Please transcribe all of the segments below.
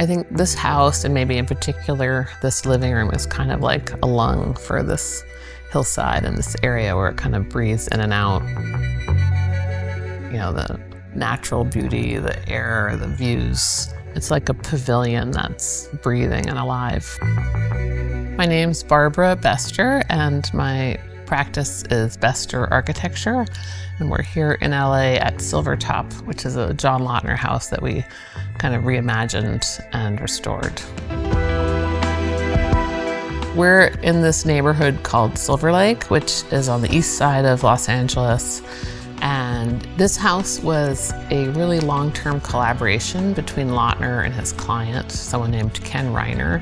I think this house, and maybe in particular this living room, is kind of like a lung for this hillside and this area where it kind of breathes in and out. You know, the natural beauty, the air, the views. It's like a pavilion that's breathing and alive. My name's Barbara Bestor, and my practice is Bestor Architecture, and we're here in LA at Silvertop, which is a John Lautner house that we kind of reimagined and restored. We're in this neighborhood called Silver Lake, which is on the east side of Los Angeles. And this house was a really long-term collaboration between Lautner and his client, someone named Ken Reiner.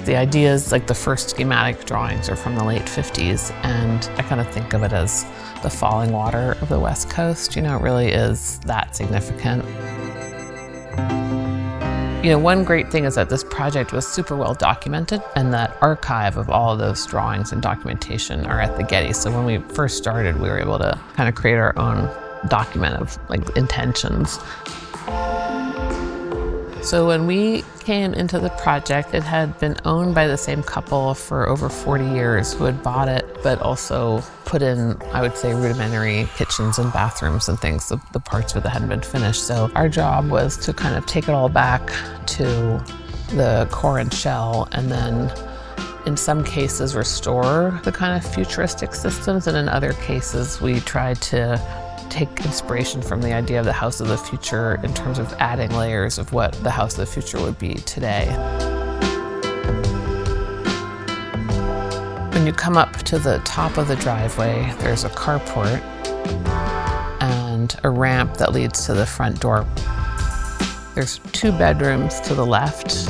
The ideas, like the first schematic drawings, are from the late 50s, and I kind of think of it as the Fallingwater of the West Coast. You know, it really is that significant. You know, one great thing is that this project was super well documented, and that archive of all of those drawings and documentation are at the Getty. So when we first started, we were able to kind of create our own document of like intentions. So when we came into the project, it had been owned by the same couple for over 40 years who had bought it, but also put in, I would say, rudimentary kitchens and bathrooms and things, the parts of it that hadn't been finished. So our job was to kind of take it all back to the core and shell, and then in some cases restore the kind of futuristic systems, and in other cases we tried to take inspiration from the idea of the house of the future in terms of adding layers of what the house of the future would be today. When you come up to the top of the driveway, there's a carport and a ramp that leads to the front door. There's 2 bedrooms to the left.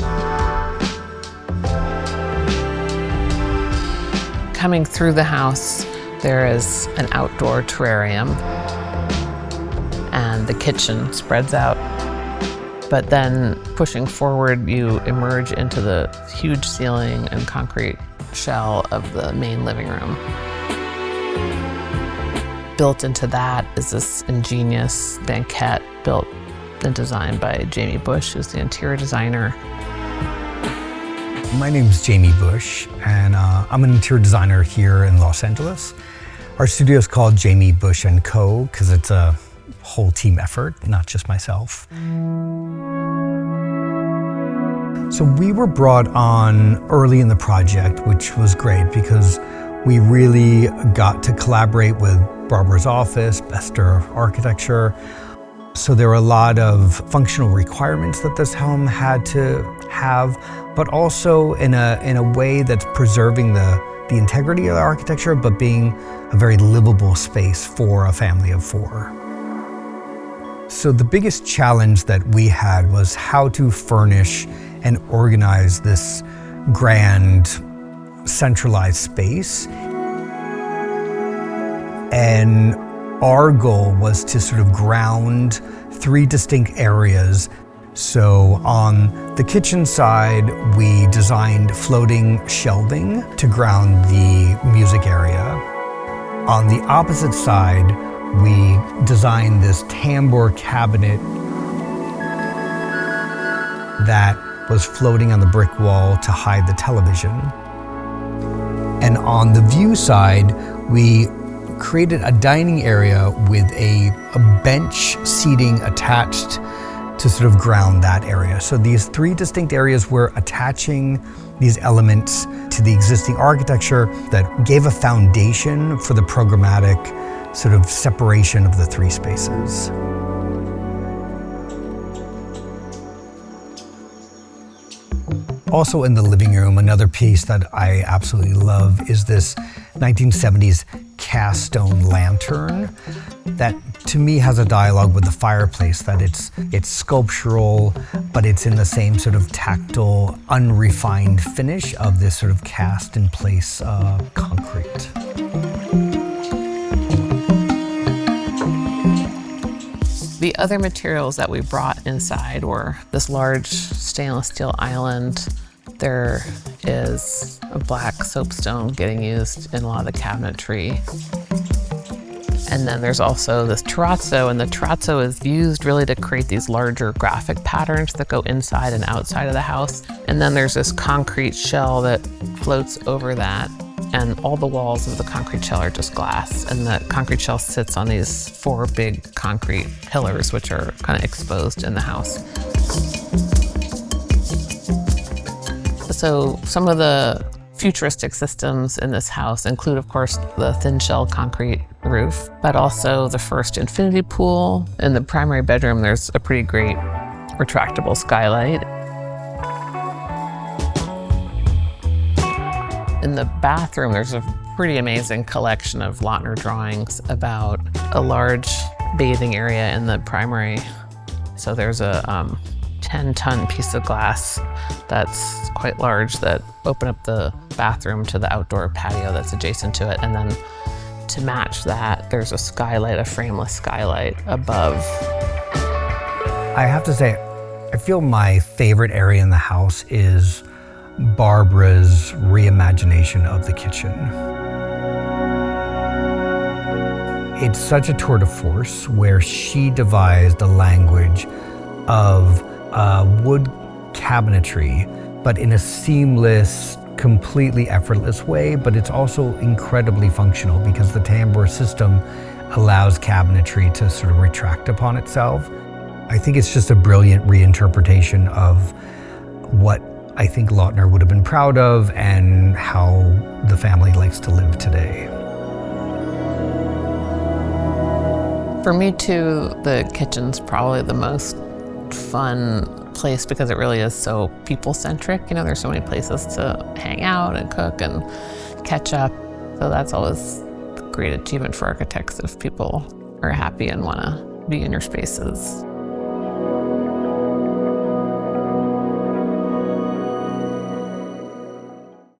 Coming through the house, there is an outdoor terrarium, and the kitchen spreads out. But then pushing forward, you emerge into the huge ceiling and concrete shell of the main living room. Built into that is this ingenious banquette built and designed by Jamie Bush, who's the interior designer. My name's Jamie Bush, and I'm an interior designer here in Los Angeles. Our studio is called Jamie Bush & Co. because it's a whole team effort, not just myself. So we were brought on early in the project, which was great because we really got to collaborate with Barbara's office, Bestor Architecture. So there were a lot of functional requirements that this home had to have, but also in a way that's preserving the integrity of the architecture, but being a very livable space for a family of 4. So the biggest challenge that we had was how to furnish and organize this grand centralized space. And our goal was to sort of ground 3 distinct areas. So on the kitchen side, we designed floating shelving to ground the music area. On the opposite side, we designed this tambour cabinet that was floating on the brick wall to hide the television. And on the view side, we created a dining area with a bench seating attached to sort of ground that area. So these 3 distinct areas were attaching these elements to the existing architecture that gave a foundation for the programmatic sort of separation of the 3 spaces. Also in the living room, another piece that I absolutely love is this 1970s cast stone lantern that to me has a dialogue with the fireplace, that it's sculptural, but it's in the same sort of tactile, unrefined finish of this sort of cast in place concrete. The other materials that we brought inside were this large stainless steel island. There is a black soapstone getting used in a lot of the cabinetry. And then there's also this terrazzo, and the terrazzo is used really to create these larger graphic patterns that go inside and outside of the house. And then there's this concrete shell that floats over that, and all the walls of the concrete shell are just glass. And the concrete shell sits on these 4 big concrete pillars, which are kind of exposed in the house. So some of the futuristic systems in this house include, of course, the thin shell concrete roof, but also the first infinity pool. In the primary bedroom, there's a pretty great retractable skylight. In the bathroom, there's a pretty amazing collection of Lautner drawings about a large bathing area in the primary. So there's a 10-ton piece of glass that's quite large that open up the bathroom to the outdoor patio that's adjacent to it. And then to match that, there's a skylight, a frameless skylight above. I have to say, I feel my favorite area in the house is Barbara's reimagination of the kitchen. It's such a tour de force where she devised a language of wood cabinetry, but in a seamless, completely effortless way, but it's also incredibly functional because the tambour system allows cabinetry to sort of retract upon itself. I think it's just a brilliant reinterpretation of what I think Lautner would have been proud of and how the family likes to live today. For me too, the kitchen's probably the most fun place because it really is so people-centric. You know, there's so many places to hang out and cook and catch up. So that's always a great achievement for architects if people are happy and want to be in your spaces.